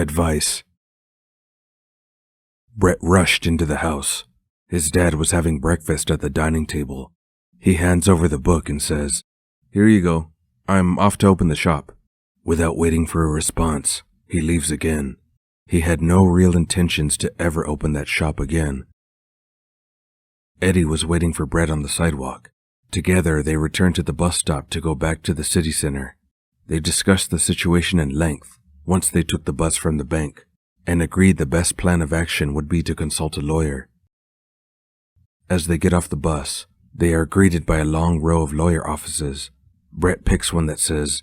Advice. Brett rushed into the house. His dad was having breakfast at the dining table. He hands over the book and says, "Here you go. I'm off to open the shop." Without waiting for a response, he leaves again. He had no real intentions to ever open that shop again. Eddie was waiting for Brett on the sidewalk. Together, they returned to the bus stop to go back to the city center. They discussed the situation in length once they took the bus from the bank, and agreed the best plan of action would be to consult a lawyer. As they get off the bus, they are greeted by a long row of lawyer offices. Brett picks one that says,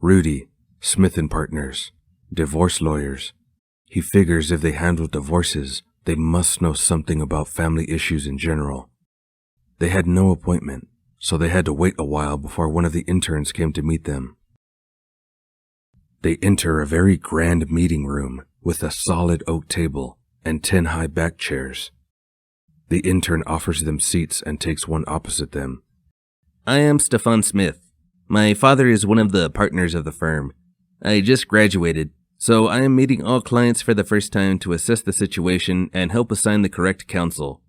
Rudy, Smith & Partners, divorce lawyers. He figures if they handle divorces, they must know something about family issues in general. They had no appointment, so they had to wait a while before one of the interns came to meet them. They enter a very grand meeting room with a solid oak table and 10 high back chairs. The intern offers them seats and takes one opposite them. I am Stefan Smith. My father is one of the partners of the firm. I just graduated, so I am meeting all clients for the first time to assess the situation and help assign the correct counsel.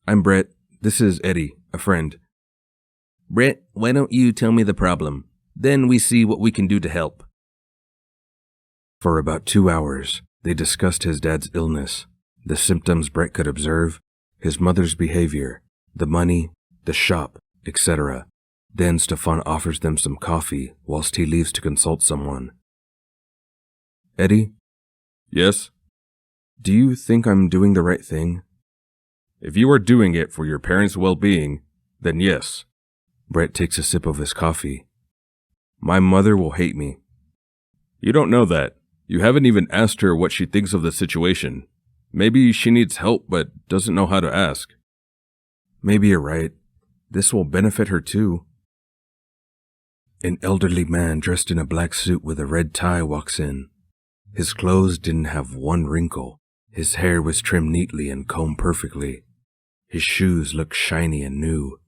I'm Brett. This is Eddie, a friend. Brett, why don't you tell me the problem? Then we see what we can do to help. For about 2 hours, they discussed his dad's illness, the symptoms Brett could observe, his mother's behavior, the money, the shop, etc. Then Stefan offers them some coffee whilst he leaves to consult someone. Eddie? Yes? Do you think I'm doing the right thing? If you are doing it for your parents' well-being, then yes. Brett takes a sip of his coffee. My mother will hate me. You don't know that. You haven't even asked her what she thinks of the situation. Maybe she needs help but doesn't know how to ask. Maybe you're right. This will benefit her too. An elderly man dressed in a black suit with a red tie walks in. His clothes didn't have one wrinkle. His hair was trimmed neatly and combed perfectly. His shoes looked shiny and new.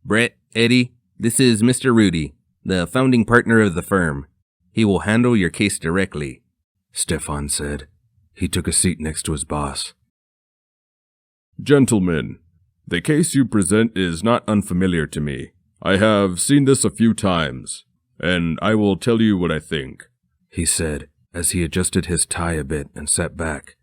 Brett, Eddie, this is Mr. Rudy, the founding partner of the firm. He will handle your case directly, Stefan said. He took a seat next to his boss. Gentlemen, the case you present is not unfamiliar to me. I have seen this a few times, and I will tell you what I think, he said as he adjusted his tie a bit and sat back.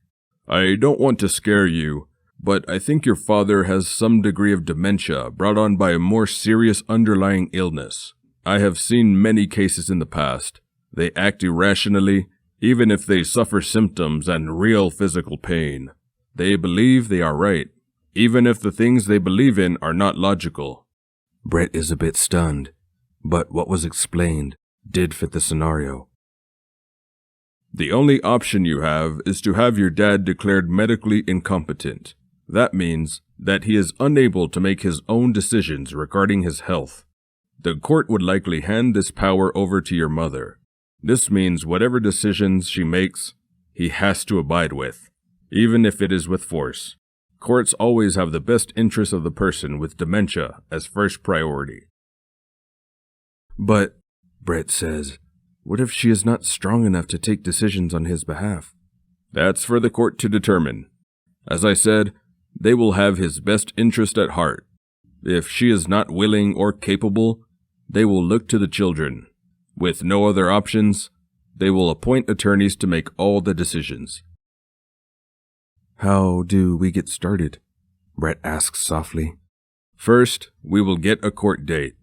I don't want to scare you, but I think your father has some degree of dementia brought on by a more serious underlying illness. I have seen many cases in the past. They act irrationally, even if they suffer symptoms and real physical pain. They believe they are right, even if the things they believe in are not logical. Brett is a bit stunned, but what was explained did fit the scenario. The only option you have is to have your dad declared medically incompetent. That means that he is unable to make his own decisions regarding his health. The court would likely hand this power over to your mother. This means whatever decisions she makes, he has to abide with, even if it is with force. Courts always have the best interest of the person with dementia as first priority. But, Brett says, what if she is not strong enough to take decisions on his behalf? That's for the court to determine. As I said, they will have his best interest at heart. If she is not willing or capable, they will look to the children. With no other options, they will appoint attorneys to make all the decisions. How do we get started? Brett asks softly. First, we will get a court date.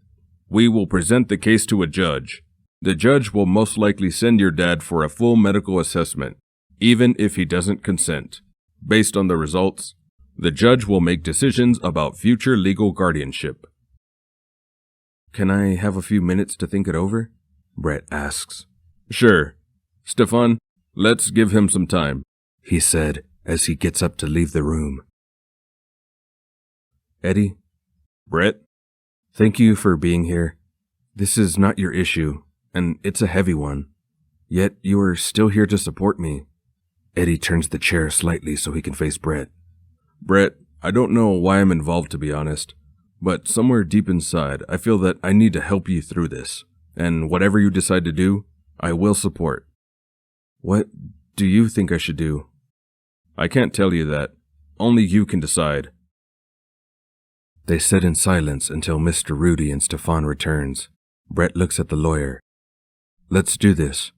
We will present the case to a judge. The judge will most likely send your dad for a full medical assessment, even if he doesn't consent. Based on the results, the judge will make decisions about future legal guardianship. Can I have a few minutes to think it over? Brett asks. Sure. Stefan, let's give him some time, he said as he gets up to leave the room. Eddie? Brett? Thank you for being here. This is not your issue, and it's a heavy one. Yet you are still here to support me. Eddie turns the chair slightly so he can face Brett. Brett, I don't know why I'm involved, to be honest, but somewhere deep inside, I feel that I need to help you through this, and whatever you decide to do, I will support. What do you think I should do? I can't tell you that. Only you can decide. They sit in silence until Mr. Rudy and Stefan returns. Brett looks at the lawyer. Let's do this.